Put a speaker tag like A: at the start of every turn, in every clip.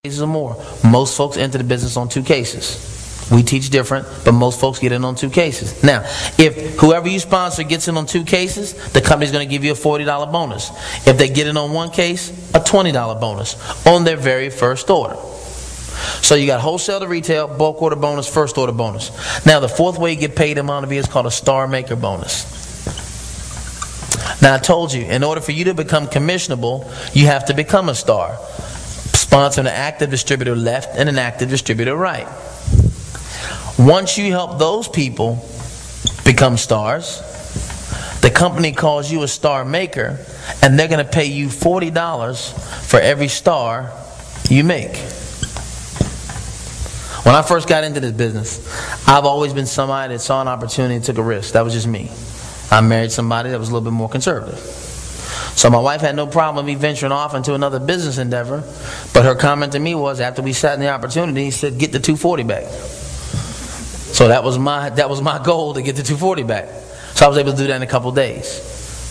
A: cases or more. Most folks enter the business on 2 cases. We teach different, but most folks get in on 2 cases. Now, if whoever you sponsor gets in on 2 cases, the company's going to give you a $40 bonus. If they get in on 1 case, a $20 bonus on their very first order. So you got wholesale to retail, bulk order bonus, first order bonus. Now, the 4th way you get paid in Montevideo is called a star maker bonus. Now, I told you, in order for you to become commissionable, you have to become a star. Sponsor an active distributor left and an active distributor right. Once you help those people become stars, the company calls you a star maker, and they're going to pay you $40 for every star you make. When I first got into this business, I've always been somebody that saw an opportunity and took a risk. That was just me. I married somebody that was a little bit more conservative. So my wife had no problem with me venturing off into another business endeavor, but her comment to me was, after we sat in the opportunity, he said, "Get the 240 back." So that was my goal, to get the 240 back. So I was able to do that in a couple days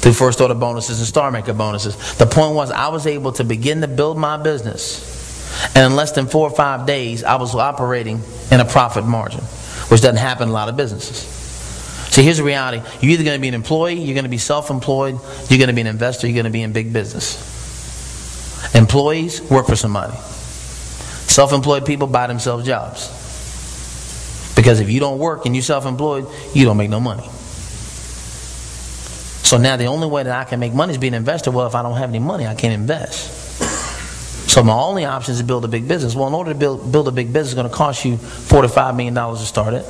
A: through first order bonuses and star maker bonuses. The point was, I was able to begin to build my business, and in less than 4 or 5 days, I was operating in a profit margin, which doesn't happen in a lot of businesses. See, here's the reality. You're either going to be an employee, you're going to be self-employed, you're going to be an investor, you're going to be in big business. Employees work for somebody. Self-employed people buy themselves jobs. Because if you don't work and you're self-employed, you don't make no money. So now the only way that I can make money is being an investor. Well, if I don't have any money, I can't invest. So my only option is to build a big business. Well, in order to build a big business, it's going to cost you $4 to $5 million to start it.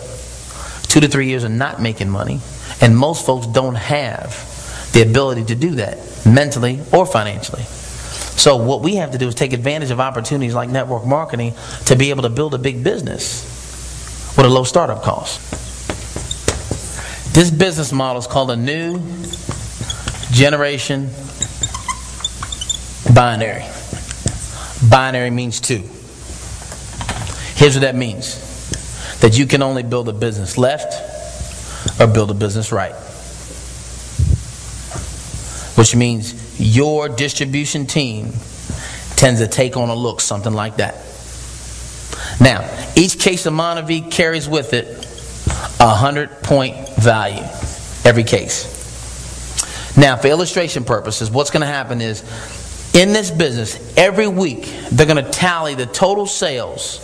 A: 2 to 3 years of not making money. And most folks don't have the ability to do that, mentally or financially. So what we have to do is take advantage of opportunities like network marketing to be able to build a big business with a low startup cost. This business model is called a new generation binary. Binary means 2. Here's what that means. That you can only build a business left or build a business right. Which means your distribution team tends to take on a look something like that. Now, each case of Montevideo carries with it a 100-point value. Every case. Now, for illustration purposes, what's going to happen is, in this business, every week, they're going to tally the total sales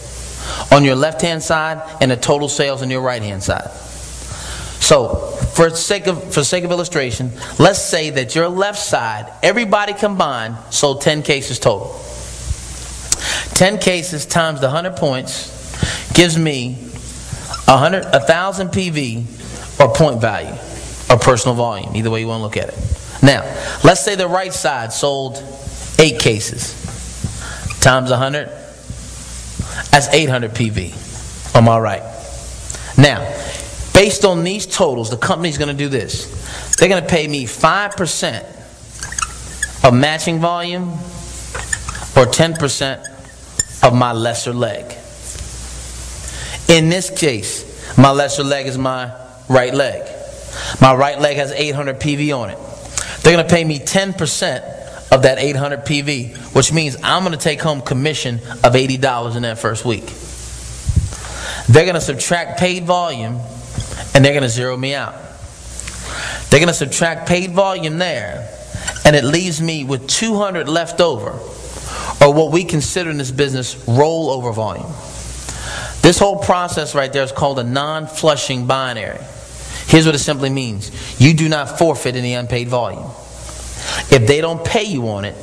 A: on your left-hand side and the total sales on your right-hand side. So, for sake of illustration, let's say that your left side, everybody combined, sold 10 cases total. 10 cases times the 100 points gives me 1,000 PV or point value or personal volume, either way you want to look at it. Now, let's say the right side sold 8 cases times 100. That's 800 PV on my right. Now, based on these totals, the company's going to do this. They're going to pay me 5% of matching volume or 10% of my lesser leg. In this case, my lesser leg is my right leg. My right leg has 800 PV on it. They're going to pay me 10% of that 800 PV, which means I'm going to take home commission of $80 in that first week. They're going to subtract paid volume, and they're going to zero me out. They're going to subtract paid volume there, and it leaves me with 200 left over, or what we consider in this business rollover volume. This whole process right there is called a non-flushing binary. Here's what it simply means. You do not forfeit any unpaid volume. If they don't pay you on it,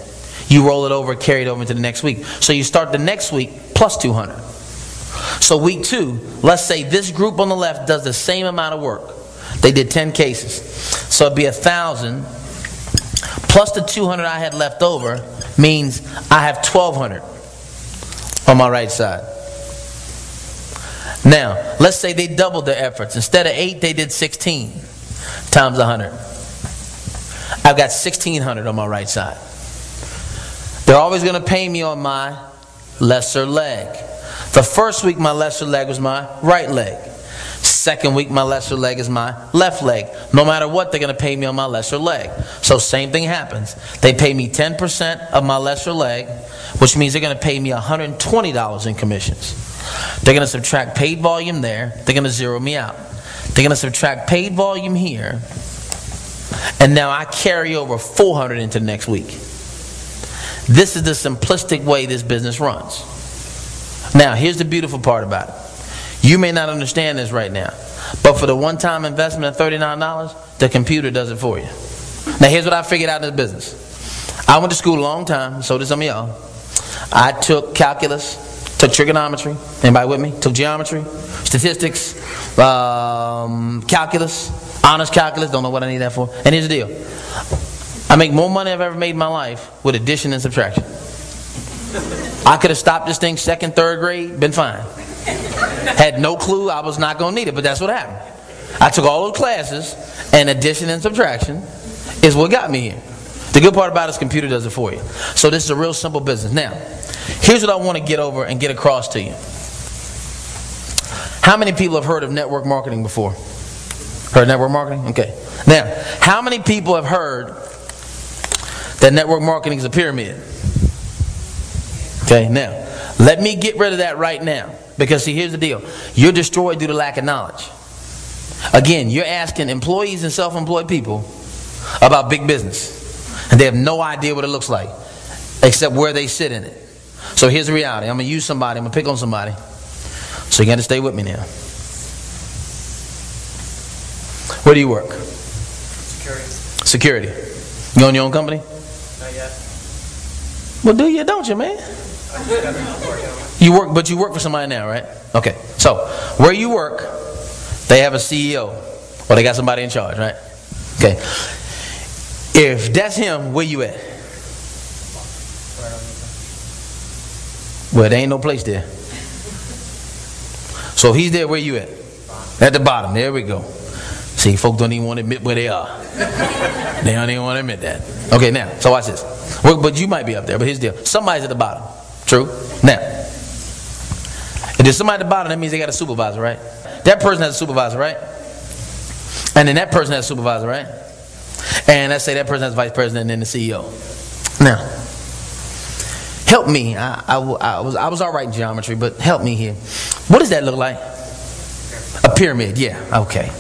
A: you roll it over, carry it over into the next week. So you start the next week plus 200. So week 2, let's say this group on the left does the same amount of work. They did 10 cases. So it'd be 1,000 plus the 200 I had left over means I have 1,200 on my right side. Now, let's say they doubled their efforts. Instead of 8, they did 16 times 100. I've got 1,600 on my right side. They're always going to pay me on my lesser leg. The first week, my lesser leg was my right leg. Second week, my lesser leg is my left leg. No matter what, they're going to pay me on my lesser leg. So same thing happens. They pay me 10% of my lesser leg, which means they're going to pay me $120 in commissions. They're going to subtract paid volume there. They're going to zero me out. They're going to subtract paid volume here. And now I carry over 400 into the next week. This is the simplistic way this business runs. Now, here's the beautiful part about it. You may not understand this right now, but for the one-time investment of $39, the computer does it for you. Now, here's what I figured out in this business. I went to school a long time, so did some of y'all. I took calculus, took trigonometry. Anybody with me? Took geometry, statistics, calculus, honors calculus. Don't know what I need that for. And here's the deal. I make more money I've ever made in my life with addition and subtraction. I could have stopped this thing second, third grade, been fine. Had no clue I was not going to need it, but that's what happened. I took all those classes, and addition and subtraction is what got me here. The good part about it is computer does it for you. So this is a real simple business. Now, here's what I want to get over and get across to you. How many people have heard of network marketing before? Heard of network marketing? Okay. Now, how many people have heard that network marketing is a pyramid? Okay, now, let me get rid of that right now. Because see, here's the deal. You're destroyed due to lack of knowledge. Again, you're asking employees and self-employed people about big business. And they have no idea what it looks like, except where they sit in it. So here's the reality. I'm going to use somebody. I'm going to pick on somebody. So you got to stay with me now. Where do you work? Security. You own your own company?
B: Not yet.
A: Well, do you, don't you, man? You work, but you work for somebody now, right? Okay. So, where you work, they have a CEO. Or they got somebody in charge, right? Okay. If that's him, where you at? Well, there ain't no place there. So, if he's there, where you at? At the bottom. There we go. See, folks don't even want to admit where they are. They don't even want to admit that. Okay, now, so watch this. Well, but you might be up there, but here's the deal. Somebody's at the bottom. True? Now, if there's somebody at the bottom, that means they got a supervisor, right? That person has a supervisor, right? And then that person has a supervisor, right? And let's say that person has a vice president and then the CEO. Now, help me. I was all right in geometry, but help me here. What does that look like? A pyramid, yeah, okay.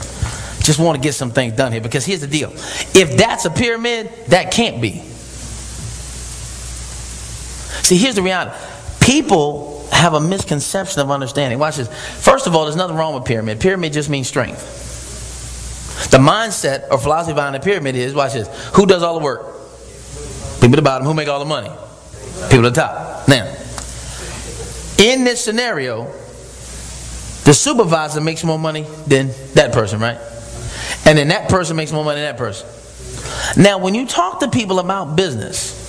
A: Just want to get some things done here, because here's the deal. If that's a pyramid, that can't be. See, here's the reality. People have a misconception of understanding. Watch this. First of all, there's nothing wrong with pyramid. Pyramid just means strength. The mindset or philosophy behind the pyramid is, watch this, who does all the work? People at the bottom. Who make all the money? People at the top. Now, in this scenario, the supervisor makes more money than that person, right? And then that person makes more money than that person. Now, when you talk to people about business,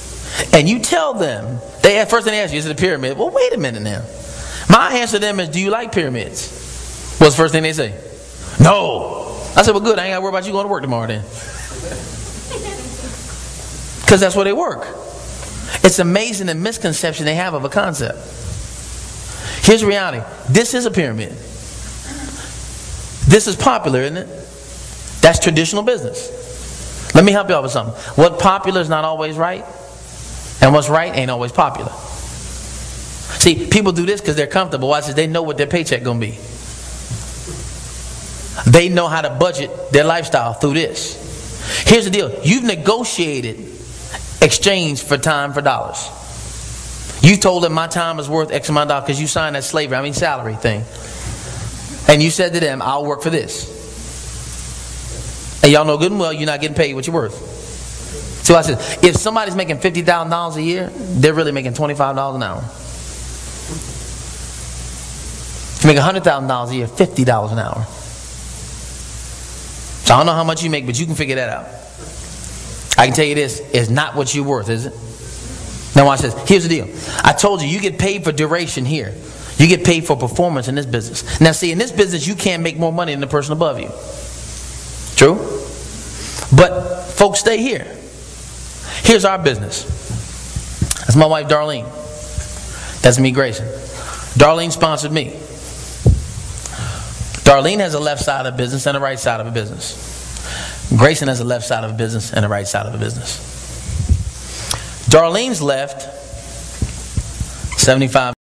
A: and you tell them, first thing they ask you, is it a pyramid? Well, wait a minute now. My answer to them is, do you like pyramids? What's the first thing they say? No. I said, well, good. I ain't got to worry about you going to work tomorrow then. Because that's where they work. It's amazing the misconception they have of a concept. Here's the reality. This is a pyramid. This is popular, isn't it? That's traditional business. Let me help you out with something. What popular is not always right. And what's right ain't always popular. See, people do this because they're comfortable. Watch this. They know what their paycheck going to be. They know how to budget their lifestyle through this. Here's the deal. You've negotiated exchange for time for dollars. You told them my time is worth X amount of dollars because you signed that salary thing. And you said to them, I'll work for this. And y'all know good and well you're not getting paid what you're worth. So I said, if somebody's making $50,000 a year, they're really making $25 an hour. If you make $100,000 a year, $50 an hour. So I don't know how much you make, but you can figure that out. I can tell you this, it's not what you're worth, is it? Now watch this. Here's the deal. I told you, you get paid for duration here. You get paid for performance in this business. Now see, in this business, you can't make more money than the person above you. True? But folks, stay here. Here's our business. That's my wife, Darlene. That's me, Grayson. Darlene sponsored me. Darlene has a left side of a business and a right side of a business. Grayson has a left side of a business and a right side of a business. Darlene's left $75